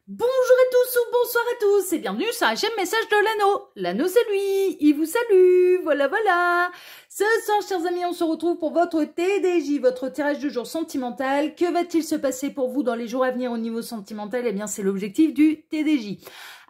Bonjour à tous ou bonsoir à tous et bienvenue sur un HM message de l'anneau. L'anneau c'est lui, il vous salue, voilà. Ce soir chers amis on se retrouve pour votre TDJ, votre tirage du jour sentimental. Que va-t-il se passer pour vous dans les jours à venir au niveau sentimental? Eh bien c'est l'objectif du TDJ.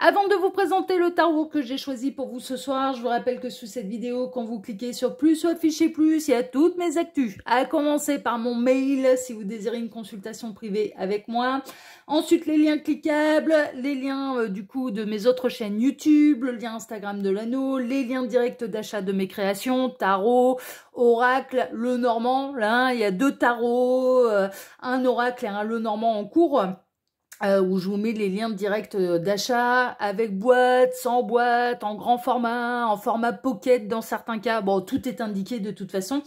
Avant de vous présenter le tarot que j'ai choisi pour vous ce soir, je vous rappelle que sous cette vidéo, quand vous cliquez sur plus ou afficher plus, il y a toutes mes actus. À commencer par mon mail si vous désirez une consultation privée avec moi. Ensuite, les liens cliquables, les liens du coup de mes autres chaînes YouTube, le lien Instagram de l'anneau, les liens directs d'achat de mes créations, tarot, oracle, le normand. Là, il y a 2 tarots, un oracle et un le normand en cours. Où je vous mets les liens directs d'achat avec boîte, sans boîte, en grand format, en format pocket dans certains cas. Bon, tout est indiqué de toute façon.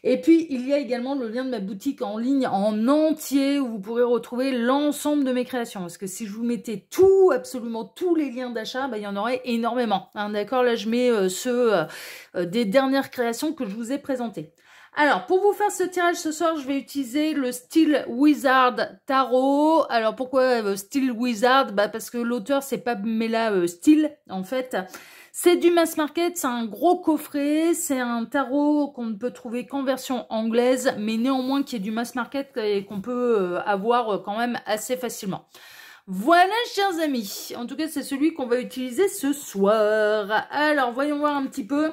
Et puis, il y a également le lien de ma boutique en ligne en entier où vous pourrez retrouver l'ensemble de mes créations. Parce que si je vous mettais tout, absolument tous les liens d'achat, bah, il y en aurait énormément. Hein, d'accord, là, je mets ceux des dernières créations que je vous ai présentées. Alors, pour vous faire ce tirage ce soir, je vais utiliser le Steel Wizard Tarot. Alors, pourquoi Steel Wizard? Bah, parce que l'auteur, c'est pas Mela Steel, en fait. C'est du mass market, c'est un gros coffret, c'est un tarot qu'on ne peut trouver qu'en version anglaise, mais néanmoins qui est du mass market et qu'on peut avoir quand même assez facilement. Voilà, chers amis. En tout cas, c'est celui qu'on va utiliser ce soir. Alors, voyons voir un petit peu.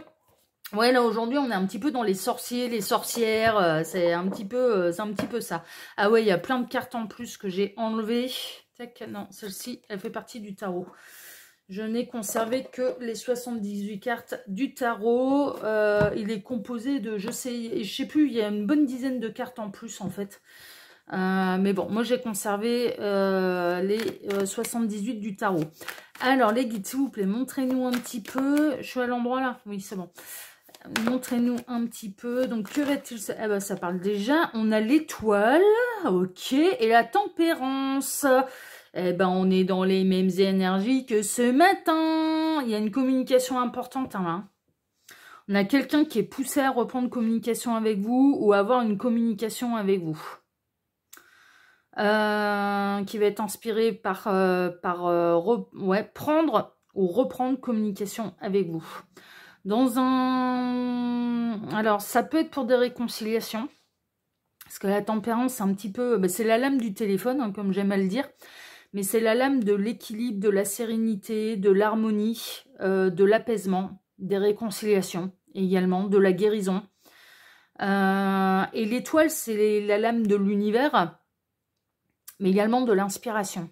Ouais, là aujourd'hui on est un petit peu dans les sorciers, les sorcières, c'est un petit peu ça. Ah ouais, il y a plein de cartes en plus que j'ai enlevées. Tac, non, celle-ci, elle fait partie du tarot. Je n'ai conservé que les 78 cartes du tarot. Il est composé de, je sais plus, il y a une bonne dizaine de cartes en plus en fait. Mais bon, moi j'ai conservé les 78 du tarot. Alors les guides, s'il vous plaît, montrez-nous un petit peu. Je suis à l'endroit là? Oui, c'est bon. Montrez-nous un petit peu. Donc, que va-t-il... Eh ben, ça parle déjà. On a l'étoile. Ok. Et la tempérance. Eh ben, on est dans les mêmes énergies que ce matin. Il y a une communication importante, hein, là. On a quelqu'un qui est poussé à reprendre communication avec vous ou avoir une communication avec vous. Qui va être inspiré par, prendre ou reprendre communication avec vous. Dans un... Alors, ça peut être pour des réconciliations. Parce que la tempérance, c'est un petit peu... Ben, c'est la lame du téléphone, hein, comme j'aime à le dire. Mais c'est la lame de l'équilibre, de la sérénité, de l'harmonie, de l'apaisement, des réconciliations également, de la guérison. Et l'étoile, c'est la lame de l'univers, mais également de l'inspiration.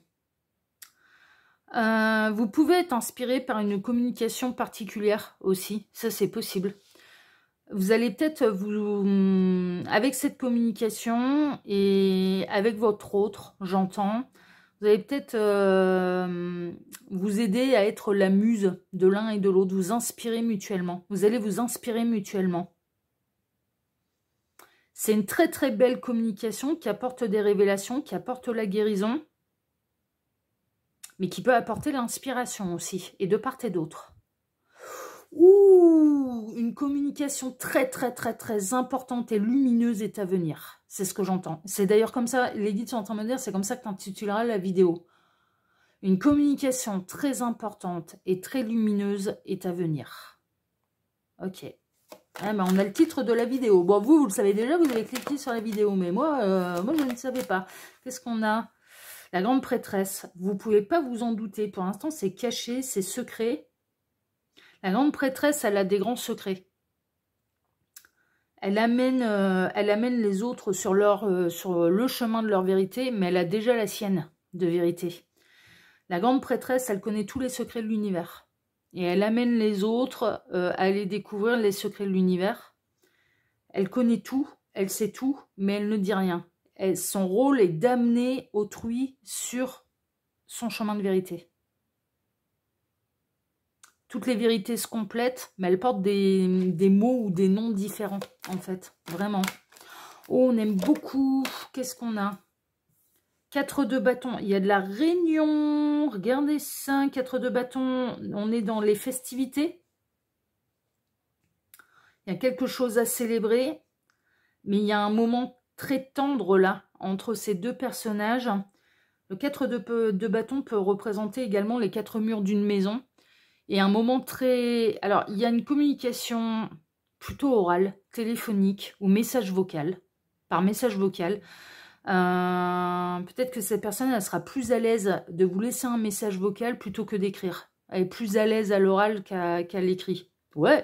Vous pouvez être inspiré par une communication particulière aussi, ça c'est possible. Vous allez peut-être avec cette communication et avec votre autre, j'entends, vous allez peut-être vous aider à être la muse de l'un et de l'autre, vous inspirer mutuellement. Vous allez vous inspirer mutuellement. C'est une très très belle communication qui apporte des révélations, qui apporte la guérison, mais qui peut apporter l'inspiration aussi, et de part et d'autre. Ouh, une communication très très très très importante et lumineuse est à venir. C'est ce que j'entends. C'est d'ailleurs comme ça, les guides sont en train de me dire, c'est comme ça que tu intituleras la vidéo. Une communication très importante et très lumineuse est à venir. Ok. Ah ben on a le titre de la vidéo. Bon, vous le savez déjà, vous avez cliqué sur la vidéo, mais moi je ne savais pas. Qu'est-ce qu'on a? La grande prêtresse. Vous ne pouvez pas vous en douter. Pour l'instant, c'est caché, c'est secret. La grande prêtresse, elle a des grands secrets. Elle amène les autres sur le chemin de leur vérité, mais elle a déjà la sienne de vérité. La grande prêtresse, elle connaît tous les secrets de l'univers. Et elle amène les autres à aller découvrir les secrets de l'univers. Elle connaît tout, elle sait tout, mais elle ne dit rien. Son rôle est d'amener autrui sur son chemin de vérité. Toutes les vérités se complètent, mais elles portent des mots ou des noms différents, en fait. Vraiment. Oh, on aime beaucoup. Qu'est-ce qu'on a? 4 de bâton. Il y a de la réunion. Regardez ça. 4 de bâton. On est dans les festivités. Il y a quelque chose à célébrer. Mais il y a un moment très tendre là, entre ces deux personnages. Le 4 de bâton peut représenter également les 4 murs d'une maison. Et un moment très... Alors, il y a une communication plutôt orale, téléphonique ou message vocal, par message vocal. Peut-être que cette personne, elle sera plus à l'aise de vous laisser un message vocal plutôt que d'écrire. Elle est plus à l'aise à l'oral qu'à l'écrit. Ouais,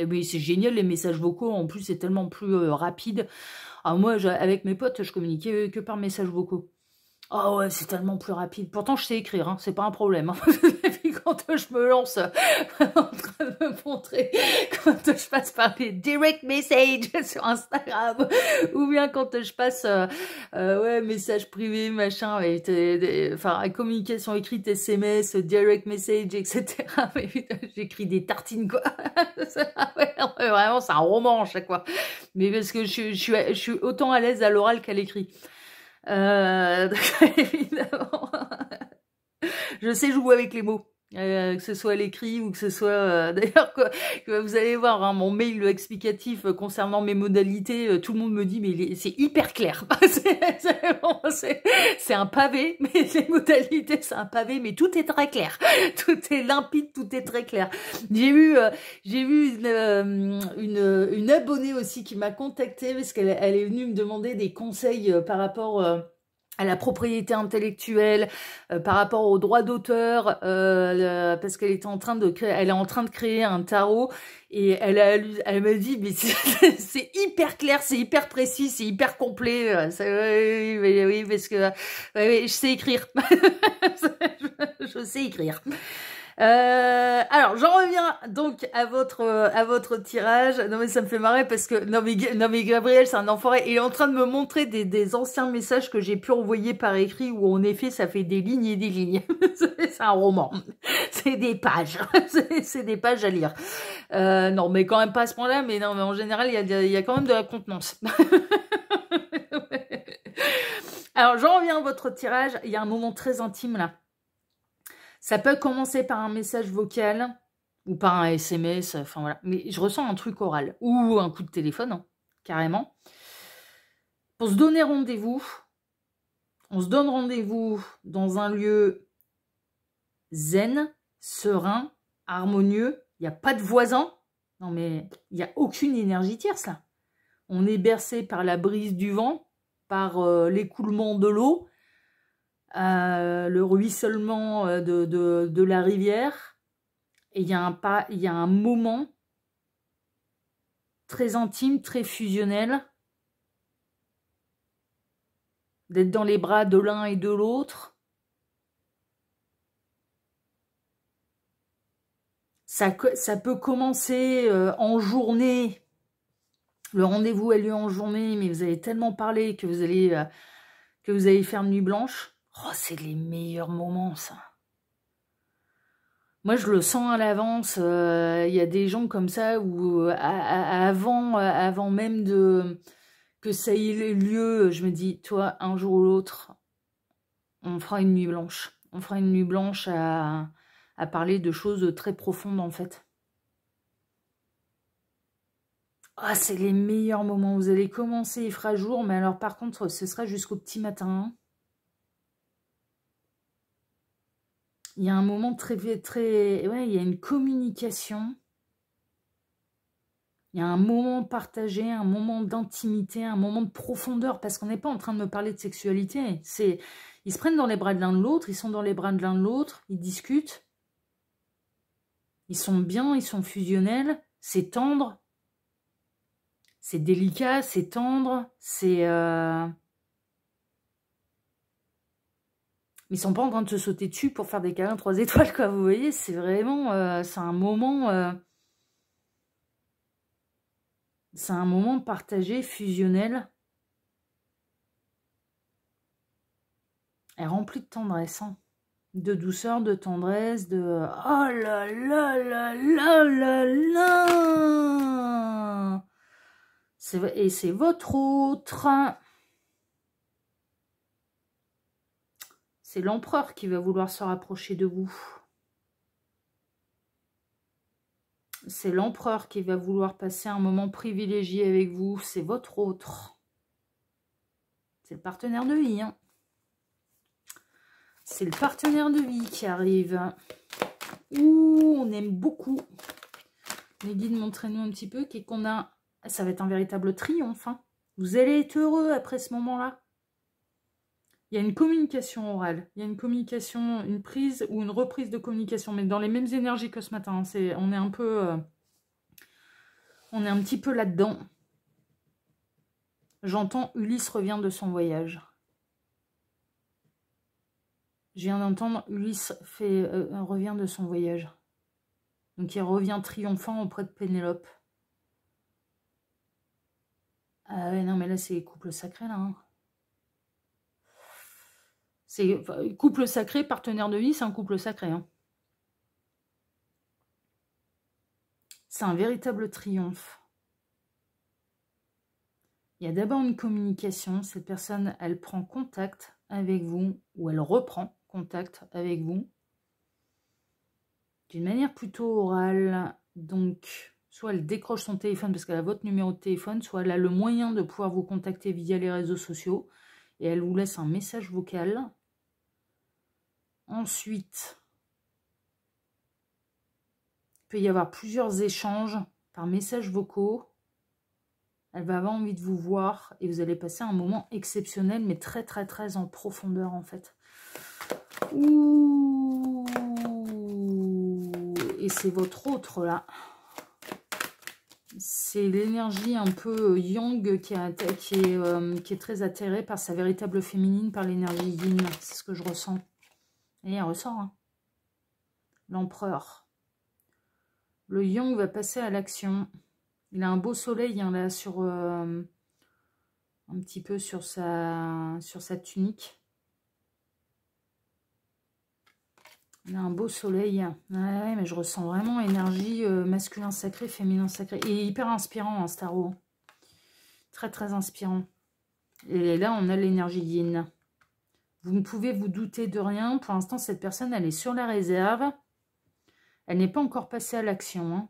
mais c'est génial les messages vocaux, en plus c'est tellement plus rapide. Alors moi, avec mes potes, je communiquais que par messages vocaux. Oh ouais, c'est tellement plus rapide. Pourtant, je sais écrire, hein, c'est pas un problème. Hein. Et puis quand je me lance en train de me montrer, quand je passe par les direct messages sur Instagram, ou bien quand je passe, ouais, message privé, machin, enfin, communication écrite, SMS, direct message, etc. Mais putain, j'écris des tartines, quoi. Ouais, vraiment, c'est un roman à chaque fois. Mais parce que je suis autant à l'aise à l'oral qu'à l'écrit. Donc, évidemment, je sais jouer avec les mots, que ce soit à l'écrit ou que ce soit... D'ailleurs, que vous allez voir, hein, mon mail explicatif concernant mes modalités, tout le monde me dit, mais c'est hyper clair. C'est un pavé, mais les modalités, c'est un pavé, mais tout est très clair. Tout est limpide, tout est très clair. J'ai vu une abonnée aussi qui m'a contactée parce qu'elle est venue me demander des conseils par rapport... à la propriété intellectuelle, par rapport aux droits d'auteur, parce qu'elle était en train de créer, elle est en train de créer un tarot, et elle m'a dit, mais c'est hyper clair, c'est hyper précis, c'est hyper complet. Oui, parce que je sais écrire. Je sais écrire. Alors, j'en reviens donc à votre tirage. Non mais ça me fait marrer parce que non mais Gabriel, c'est un enfoiré. Il est en train de me montrer des anciens messages que j'ai pu envoyer par écrit où en effet ça fait des lignes et des lignes. C'est un roman. C'est des pages. C'est des pages à lire. Non mais quand même pas à ce point-là. Mais non, mais en général il y a quand même de la contenance. Alors j'en reviens à votre tirage. Il y a un moment très intime là. Ça peut commencer par un message vocal ou par un SMS, enfin voilà. Mais je ressens un truc oral ou un coup de téléphone, hein, carrément. Pour se donner rendez-vous, on se donne rendez-vous dans un lieu zen, serein, harmonieux. Il n'y a pas de voisins. Non mais il n'y a aucune énergie tierce là. On est bercé par la brise du vent, par l'écoulement de l'eau. Le ruissellement de la rivière, et il y a un moment très intime, très fusionnel, d'être dans les bras de l'un et de l'autre. Ça peut commencer en journée, le rendez-vous a lieu en journée, mais vous avez tellement parlé que vous allez faire nuit blanche. Oh, c'est les meilleurs moments, ça. Moi, je le sens à l'avance. Il y a des gens comme ça où, avant même que ça ait lieu, je me dis, toi, un jour ou l'autre, on fera une nuit blanche. On fera une nuit blanche à parler de choses très profondes, en fait. Ah, c'est les meilleurs moments. Vous allez commencer, il fera jour, mais alors, par contre, ce sera jusqu'au petit matin. Il y a un moment ouais, il y a une communication. Il y a un moment partagé, un moment d'intimité, un moment de profondeur, parce qu'on n'est pas en train de me parler de sexualité. Ils se prennent dans les bras de l'un de l'autre, ils sont dans les bras de l'un de l'autre, ils discutent. Ils sont bien, ils sont fusionnels, c'est tendre, c'est délicat, c'est tendre, c'est... Ils sont pas en train de se sauter dessus pour faire des câlins 3 étoiles, quoi. Vous voyez, c'est vraiment... c'est un moment... c'est un moment partagé, fusionnel. Et rempli de tendresse, hein. De douceur, de tendresse, de... Oh là là là là là là. Et c'est votre autre... C'est l'empereur qui va vouloir se rapprocher de vous. C'est l'empereur qui va vouloir passer un moment privilégié avec vous. C'est votre autre. C'est le partenaire de vie, hein. C'est le partenaire de vie qui arrive. Ouh, on aime beaucoup. Les guides, montrez-nous un petit peu. Qu'on a... Ça va être un véritable triomphe. Hein. Vous allez être heureux après ce moment-là. Il y a une communication orale. Il y a une communication, une prise ou une reprise de communication. Mais dans les mêmes énergies que ce matin. Hein. On est un peu... on est un petit peu là-dedans. J'entends Ulysse revient de son voyage. Je viens d'entendre Ulysse revient de son voyage. Donc il revient triomphant auprès de Pénélope. Ah ouais, non mais là c'est couple sacré là. Hein. C'est couple sacré, partenaire de vie, c'est un couple sacré. Hein. C'est un véritable triomphe. Il y a d'abord une communication. Cette personne, elle prend contact avec vous ou elle reprend contact avec vous d'une manière plutôt orale. Donc, soit elle décroche son téléphone parce qu'elle a votre numéro de téléphone, soit elle a le moyen de pouvoir vous contacter via les réseaux sociaux et elle vous laisse un message vocal. Ensuite, il peut y avoir plusieurs échanges par messages vocaux. Elle va avoir envie de vous voir et vous allez passer un moment exceptionnel, mais très très très en profondeur en fait. Ouh. Et c'est votre autre là. C'est l'énergie un peu yang qui est très atterrée par sa véritable féminine, par l'énergie yin. C'est ce que je ressens. Et elle ressort. Hein. L'empereur. Le yang va passer à l'action. Il a un beau soleil hein, là sur un petit peu sur sa tunique. Il a un beau soleil. Ouais, mais je ressens vraiment énergie masculin sacré, féminin sacré. Et hyper inspirant, hein, ce tarot. Très, très inspirant. Et là, on a l'énergie yin. Vous ne pouvez vous douter de rien. Pour l'instant, cette personne, elle est sur la réserve. Elle n'est pas encore passée à l'action. Hein.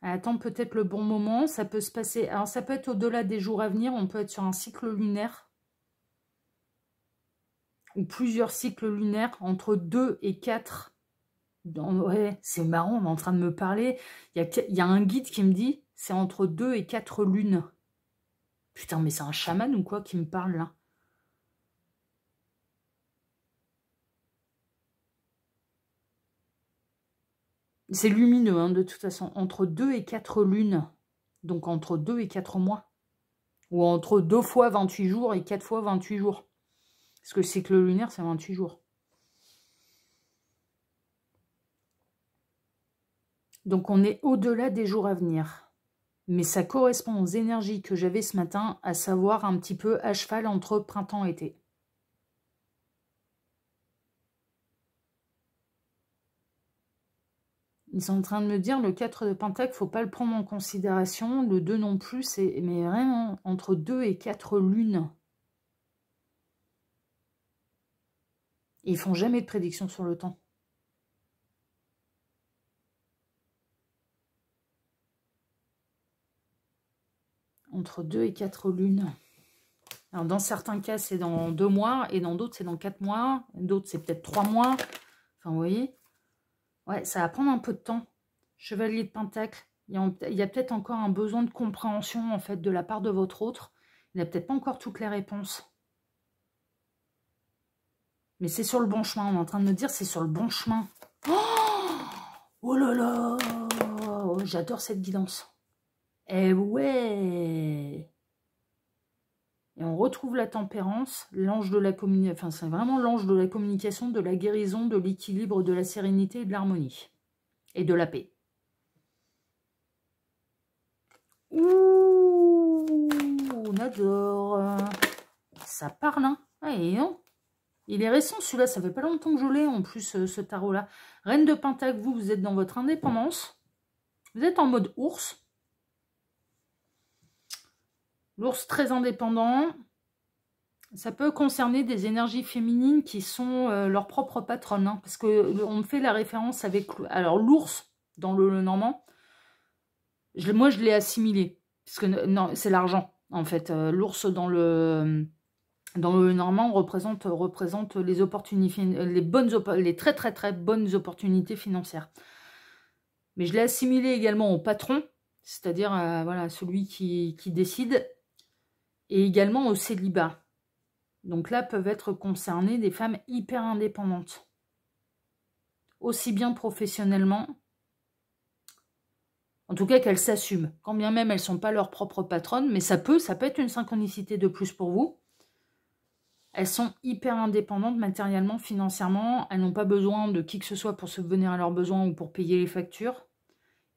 Elle attend peut-être le bon moment. Ça peut se passer... Alors, ça peut être au-delà des jours à venir. On peut être sur un cycle lunaire. Ou plusieurs cycles lunaires, entre 2 et 4. Ouais, c'est marrant, on est en train de me parler. Il y a un guide qui me dit, c'est entre 2 et 4 lunes. Putain, mais c'est un chaman ou quoi qui me parle là? C'est lumineux, hein, de toute façon. Entre 2 et 4 lunes. Donc entre 2 et 4 mois. Ou entre 2 fois 28 jours et 4 fois 28 jours. Parce que le cycle lunaire, c'est 28 jours. Donc, on est au-delà des jours à venir. Mais ça correspond aux énergies que j'avais ce matin, à savoir un petit peu à cheval entre printemps et été. Ils sont en train de me dire, le 4 de Pentacle, il ne faut pas le prendre en considération. Le 2 non plus, mais vraiment, entre 2 et 4 lunes. Et ils font jamais de prédiction sur le temps. Entre 2 et 4 lunes. Alors, dans certains cas, c'est dans 2 mois, et dans d'autres, c'est dans 4 mois. D'autres, c'est peut-être 3 mois. Enfin, vous voyez. Ouais, ça va prendre un peu de temps. Chevalier de Pentacle. Il y a peut-être encore un besoin de compréhension, en fait, de la part de votre autre. Il n'a peut-être pas encore toutes les réponses. Mais c'est sur le bon chemin. On est en train de me dire, c'est sur le bon chemin. Oh là là, j'adore cette guidance. Eh ouais. Et on retrouve la tempérance, l'ange de la communication. Enfin, c'est vraiment l'ange de la communication, de la guérison, de l'équilibre, de la sérénité et de l'harmonie. Et de la paix. Ouh, on adore. Ça parle, hein. Ah, et non. Il est récent, celui-là. Ça fait pas longtemps que je l'ai, en plus, ce tarot-là. Reine de Pentacle, vous êtes dans votre indépendance. Vous êtes en mode ours. L'ours très indépendant. Ça peut concerner des énergies féminines qui sont leurs propres patronnes. Hein, parce qu'on me fait la référence avec... Alors, l'ours, dans le normand, moi, je l'ai assimilé. Parce que non, c'est l'argent, en fait. L'ours dans le Normalement, représente les opportunités, les très très très bonnes opportunités financières. Mais je l'ai assimilé également au patron, c'est-à-dire voilà, celui qui décide, et également au célibat. Donc là, peuvent être concernées des femmes hyper indépendantes. Aussi bien professionnellement, en tout cas qu'elles s'assument. Quand bien même elles ne sont pas leurs propres patronnes, mais ça peut être une synchronicité de plus pour vous. Elles sont hyper indépendantes matériellement, financièrement. Elles n'ont pas besoin de qui que ce soit pour subvenir à leurs besoins ou pour payer les factures.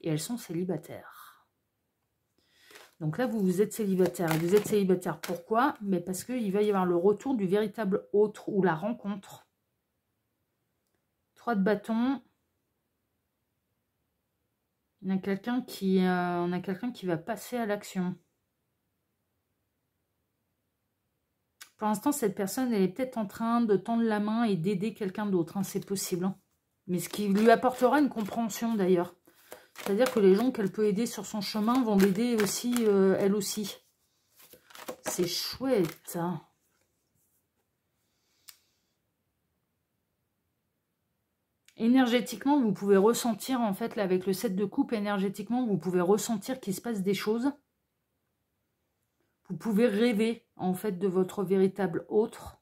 Et elles sont célibataires. Donc là, vous êtes célibataire. Et vous êtes célibataire pourquoi? Mais parce qu'il va y avoir le retour du véritable autre ou la rencontre. 3 de bâton. On a quelqu'un qui va passer à l'action. Pour l'instant, cette personne, elle est peut-être en train de tendre la main et d'aider quelqu'un d'autre. Hein, c'est possible. Hein. Mais ce qui lui apportera une compréhension d'ailleurs. C'est-à-dire que les gens qu'elle peut aider sur son chemin vont l'aider aussi, elle aussi. C'est chouette. Hein. Énergétiquement, vous pouvez ressentir, en fait, là, avec le 7 de coupe, énergétiquement, vous pouvez ressentir qu'il se passe des choses. Vous pouvez rêver, en fait, de votre véritable autre.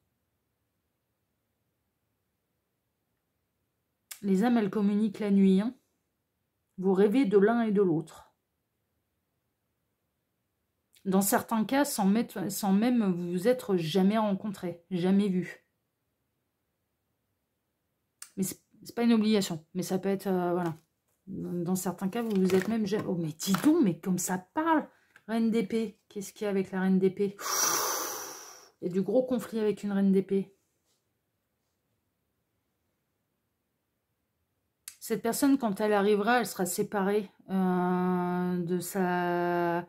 Les âmes, elles communiquent la nuit. Hein. Vous rêvez de l'un et de l'autre. Dans certains cas, sans même vous être jamais rencontrés, jamais vus. Mais c'est pas une obligation, mais ça peut être, voilà. Dans certains cas, vous vous êtes même jamais... Oh, mais dis donc, mais comme ça parle. Reine d'épée, qu'est-ce qu'il y a avec la reine d'épée? Il y a du gros conflit avec une reine d'épée. Cette personne, quand elle arrivera, elle sera séparée de son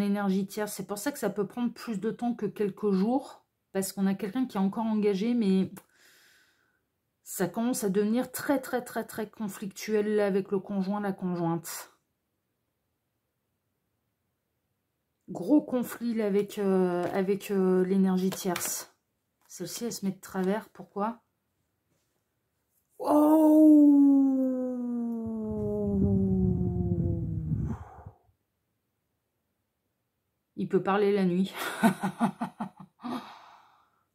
énergie tierce. C'est pour ça que ça peut prendre plus de temps que quelques jours, parce qu'on a quelqu'un qui est encore engagé, mais ça commence à devenir très, très, très, très conflictuel avec le conjoint, la conjointe. Gros conflit là, avec l'énergie tierce. Celle-ci, elle se met de travers. Pourquoi? Oh! Il peut parler la nuit.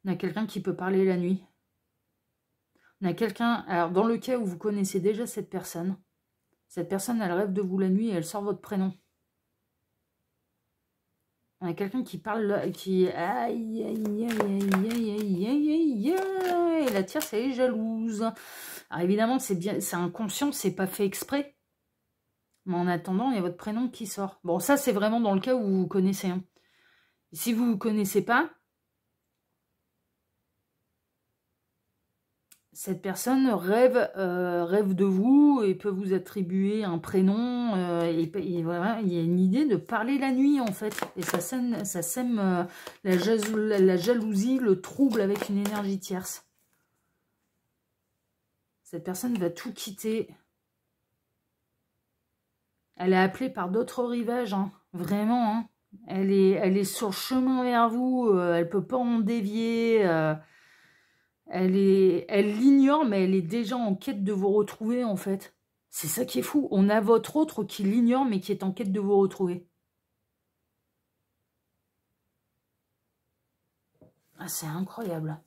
On a quelqu'un qui peut parler la nuit. On a quelqu'un... Alors, dans le cas où vous connaissez déjà cette personne, elle rêve de vous la nuit et elle sort votre prénom. On a quelqu'un qui parle, qui... Aïe, aïe, aïe, aïe, aïe, aïe, aïe, aïe, et la tierce, elle est jalouse. Alors évidemment, c'est bien, c'est inconscient, c'est pas fait exprès. Mais en attendant, il y a votre prénom qui sort. Bon, ça, c'est vraiment dans le cas où vous connaissez. Hein. Si vous ne connaissez pas, cette personne rêve de vous et peut vous attribuer un prénom. Et voilà, il y a une idée de parler la nuit, en fait. Et ça sème la jalousie, le trouble avec une énergie tierce. Cette personne va tout quitter. Elle est appelée par d'autres rivages, hein. Vraiment. Hein. Elle est sur le chemin vers vous. Elle ne peut pas en dévier. Elle l'ignore, mais elle est déjà en quête de vous retrouver, en fait. C'est ça qui est fou. On a votre autre qui l'ignore, mais qui est en quête de vous retrouver. Ah, c'est incroyable.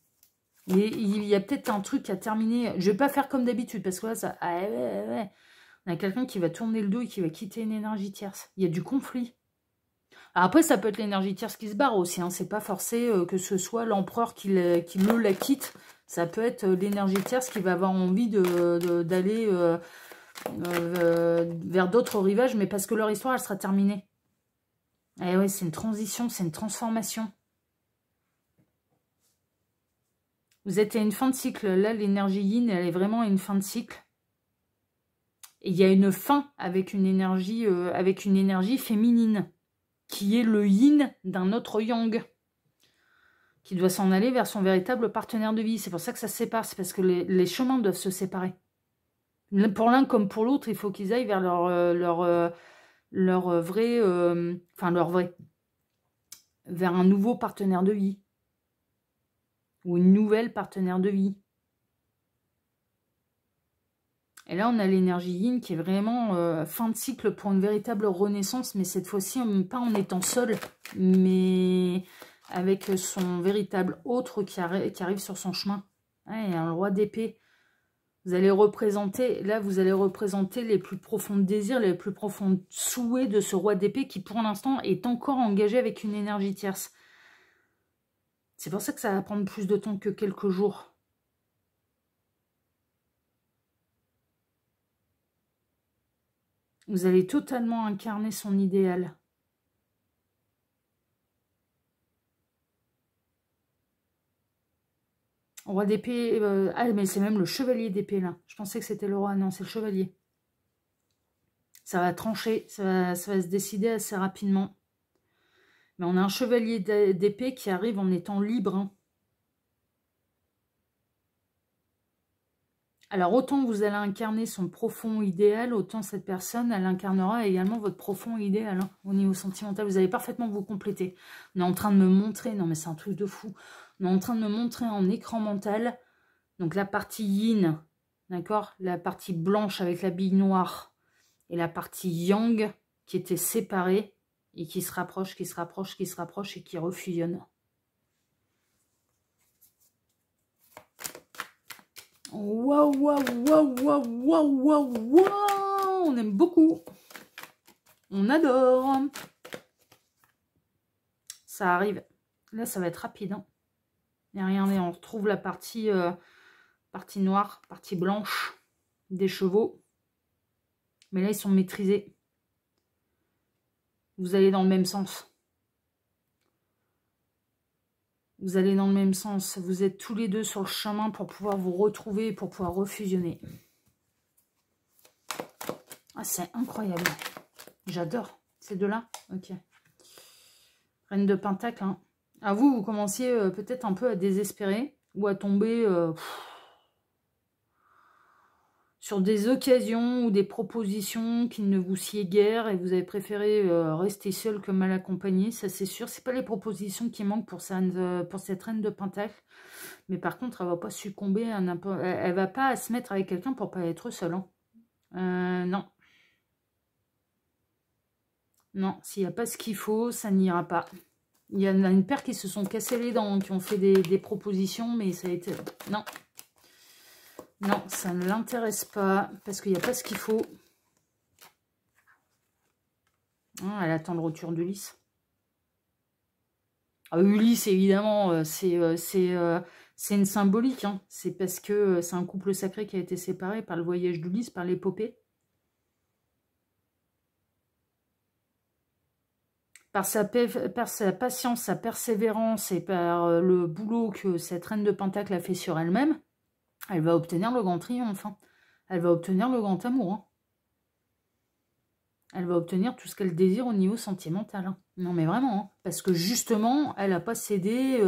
Mais il y a peut-être un truc à terminer. Je vais pas faire comme d'habitude, parce que là, ça... Ah, ouais. On a quelqu'un qui va tourner le dos et qui va quitter une énergie tierce. Il y a du conflit. Alors après, ça peut être l'énergie tierce qui se barre aussi. Hein. C'est pas forcé que ce soit l'empereur qui la quitte. Ça peut être l'énergie tierce qui va avoir envie d'aller vers d'autres rivages, mais parce que leur histoire, elle sera terminée. Et oui, c'est une transition, c'est une transformation. Vous êtes à une fin de cycle. Là, l'énergie yin, elle est vraiment à une fin de cycle. Et il y a une fin avec une énergie féminine, qui est le yin d'un autre yang, qui doit s'en aller vers son véritable partenaire de vie. C'est pour ça que ça se sépare, c'est parce que les chemins doivent se séparer. Pour l'un comme pour l'autre, il faut qu'ils aillent vers leur vrai, vers un nouveau partenaire de vie. ou une nouvelle partenaire de vie. Et là, on a l'énergie yin qui est vraiment fin de cycle pour une véritable renaissance, mais cette fois-ci, pas en étant seul, mais avec son véritable autre qui arrive sur son chemin. Ouais, il y a un roi d'épée. Vous allez représenter, là, vous allez représenter les plus profonds désirs, les plus profonds souhaits de ce roi d'épée qui, pour l'instant, est encore engagé avec une énergie tierce. C'est pour ça que ça va prendre plus de temps que quelques jours. Vous allez totalement incarner son idéal. Roi d'épée, ah mais c'est même le chevalier d'épée là. Je pensais que c'était le roi, non c'est le chevalier. Ça va trancher, ça va se décider assez rapidement. Mais on a un chevalier d'épée qui arrive en étant libre. Hein. Alors autant vous allez incarner son profond idéal, autant cette personne, elle incarnera également votre profond idéal. Hein, au niveau sentimental, vous allez parfaitement vous compléter. On est en train de me montrer, non mais c'est un truc de fou. On est en train de me montrer en écran mental, donc la partie yin, d'accord, la partie blanche avec la bille noire, et la partie yang qui était séparée, et qui se rapproche, qui se rapproche, qui se rapproche, et qui refusionne. Waouh, waouh, waouh, waouh, waouh, waouh, waouh, on aime beaucoup. On adore. Ça arrive. Là, ça va être rapide. Hein. Et regardez, on retrouve la partie, partie noire, partie blanche des chevaux. Mais là, ils sont maîtrisés. Vous allez dans le même sens. Vous allez dans le même sens. Vous êtes tous les deux sur le chemin pour pouvoir vous retrouver, pour pouvoir refusionner. Ah, c'est incroyable. J'adore ces deux-là. Ok. Reine de Pentacle. Hein. À vous, vous commenciez peut-être un peu à désespérer ou à tomber sur des occasions ou des propositions qui ne vous sied guère et vous avez préféré rester seul que mal accompagné, ça c'est sûr. C'est pas les propositions qui manquent pour cette reine de Pentacle, mais par contre elle va pas succomber à n'importe, elle va pas se mettre avec quelqu'un pour pas être seule. Hein. Non. Non, s'il n'y a pas ce qu'il faut, ça n'ira pas. Il y en a une paire qui se sont cassés les dents, qui ont fait des propositions, mais ça a été... Non. Non, ça ne l'intéresse pas, parce qu'il n'y a pas ce qu'il faut. Ah, elle attend le retour d'Ulysse. Ah, Ulysse, évidemment, c'est une symbolique. Hein. C'est parce que c'est un couple sacré qui a été séparé par le voyage d'Ulysse, par l'épopée. Par sa patience, sa persévérance et par le boulot que cette reine de Pentacle a fait sur elle-même, elle va obtenir le grand triomphe. Hein. Elle va obtenir le grand amour. Hein. Elle va obtenir tout ce qu'elle désire au niveau sentimental. Hein. Non, mais vraiment. Hein. Parce que justement, elle n'a pas cédé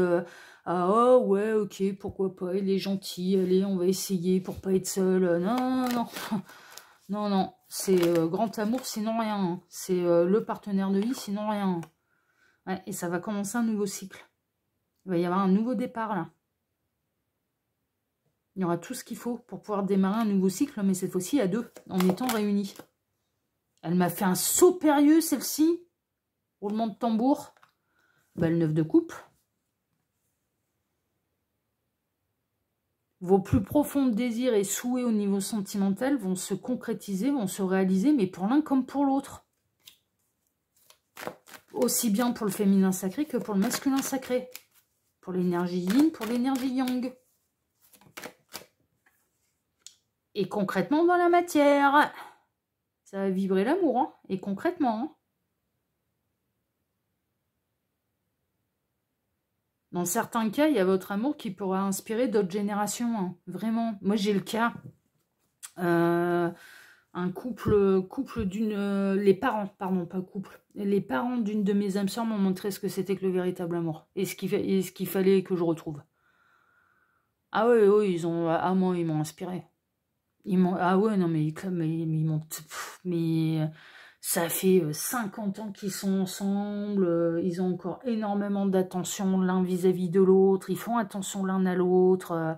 à « Oh, ouais, ok, pourquoi pas, il est gentil, allez, on va essayer pour pas être seule. » Non, non, non. Non, non. C'est grand amour, sinon rien. Hein. C'est le partenaire de vie, sinon rien. Ouais, et ça va commencer un nouveau cycle. Il va y avoir un nouveau départ, là. Il y aura tout ce qu'il faut pour pouvoir démarrer un nouveau cycle, mais cette fois-ci à deux, en étant réunis. Elle m'a fait un saut périlleux, celle-ci. Roulement de tambour. Bah, le 9 de coupe. Vos plus profonds désirs et souhaits au niveau sentimental vont se concrétiser, vont se réaliser, mais pour l'un comme pour l'autre. Aussi bien pour le féminin sacré que pour le masculin sacré. Pour l'énergie yin, pour l'énergie yang. Et concrètement dans la matière, ça va vibrer l'amour, hein, et concrètement. Hein. Dans certains cas, il y a votre amour qui pourra inspirer d'autres générations, hein, vraiment. Moi, j'ai le cas, un couple d'une... les parents, pardon, pas couple. Les parents d'une de mes âmes sœurs m'ont montré ce que c'était que le véritable amour, et ce qu'il fallait que je retrouve. Ah ouais, ouais, ils ont... Ah, moi, ils m'ont inspiré. Ah ouais, non, mais ils m'ont... Mais Ça fait 50 ans qu'ils sont ensemble, ils ont encore énormément d'attention l'un vis-à-vis de l'autre, ils font attention l'un à l'autre.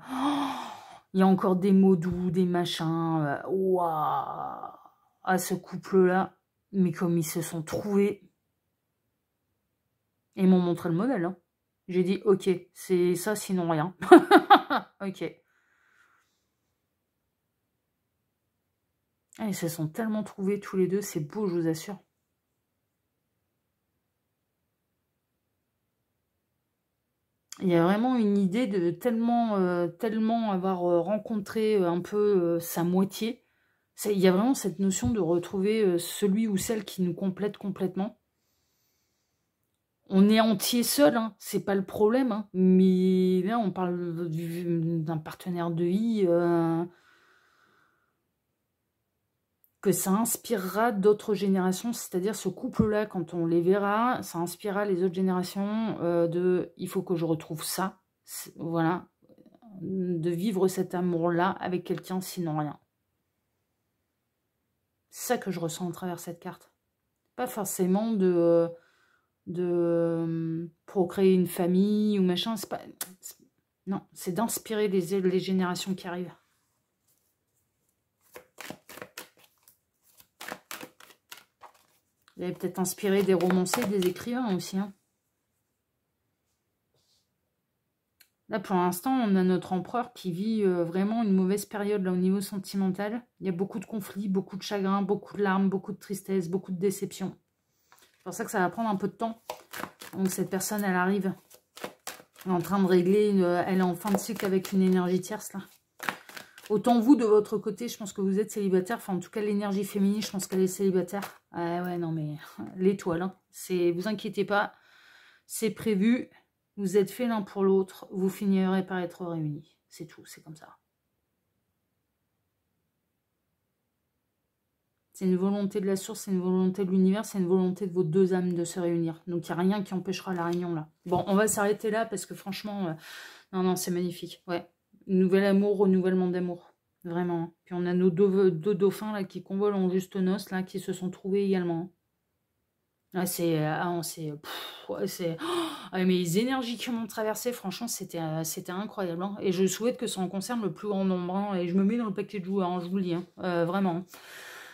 Il y a encore des mots doux, des machins. Waouh, à ce couple-là, mais comme ils se sont trouvés, et ils m'ont montré le modèle. Hein. J'ai dit, ok, c'est ça, sinon rien. Ok. Ah, ils se sont tellement trouvés tous les deux, c'est beau, je vous assure. Il y a vraiment une idée de tellement avoir rencontré un peu sa moitié. Il y a vraiment cette notion de retrouver celui ou celle qui nous complète complètement. On est entier seul, hein, c'est pas le problème. Hein, mais là, on parle d'un partenaire de vie que ça inspirera d'autres générations. C'est-à-dire ce couple-là, quand on les verra, ça inspirera les autres générations de « il faut que je retrouve ça ». Voilà, de vivre cet amour-là avec quelqu'un, sinon rien. C'est ça que je ressens à travers cette carte. Pas forcément de procréer une famille ou machin. C'est pas, non, c'est d'inspirer les générations qui arrivent. Vous avez peut-être inspiré des romanciers, des écrivains aussi. Hein. Là, pour l'instant, on a notre empereur qui vit vraiment une mauvaise période là, au niveau sentimental. Il y a beaucoup de conflits, beaucoup de chagrins, beaucoup de larmes, beaucoup de tristesse, beaucoup de déception. C'est pour ça que ça va prendre un peu de temps. Donc cette personne, elle arrive. Elle est en train de régler, elle est en fin de cycle avec une énergie tierce là. Autant vous, de votre côté, je pense que vous êtes célibataire. Enfin, en tout cas, l'énergie féminine, je pense qu'elle est célibataire. Ah ouais, non mais l'étoile, hein. Vous inquiétez pas, c'est prévu. Vous êtes faits l'un pour l'autre. Vous finirez par être réunis. C'est tout, c'est comme ça. C'est une volonté de la source, c'est une volonté de l'univers, c'est une volonté de vos deux âmes de se réunir. Donc, il n'y a rien qui empêchera la réunion là. Bon, on va s'arrêter là parce que franchement, non, c'est magnifique. Ouais, nouvel amour, renouvellement d'amour. Vraiment. Puis on a nos deux dauphins là qui convolent en juste noces là, qui se sont trouvés également. Ah, mais les énergies qui m'ont traversé, franchement, c'était incroyable. Hein. Et je souhaite que ça en concerne le plus grand nombre. Hein. Et je me mets dans le paquet de joueurs, hein, je vous le dis. Hein. Vraiment.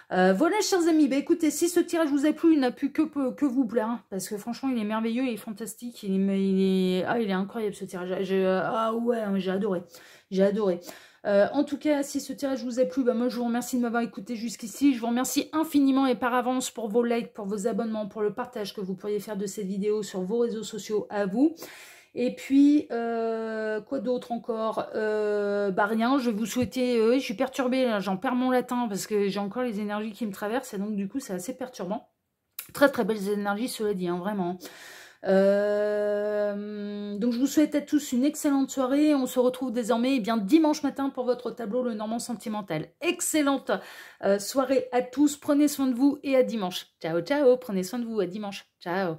Voilà, chers amis. Bah, écoutez, si ce tirage vous a plu, il n'a pu que vous plaire. Hein, parce que franchement, il est merveilleux, il est fantastique. Il est incroyable ce tirage. Ah ouais, j'ai adoré. J'ai adoré. En tout cas, si ce tirage vous a plu, bah moi je vous remercie de m'avoir écouté jusqu'ici. Je vous remercie infiniment et par avance pour vos likes, pour vos abonnements, pour le partage que vous pourriez faire de cette vidéo sur vos réseaux sociaux à vous. Et puis, quoi d'autre encore bah rien, je vais vous souhaiter... je suis perturbée, j'en perds mon latin parce que j'ai encore les énergies qui me traversent et donc du coup c'est assez perturbant. Très très belles énergies, cela dit, hein, vraiment. Donc je vous souhaite à tous une excellente soirée. On se retrouve désormais bien dimanche matin pour votre tableau Le Normand Sentimental. Excellente soirée à tous. Prenez soin de vous et à dimanche. Ciao, ciao. Prenez soin de vous. À dimanche. Ciao.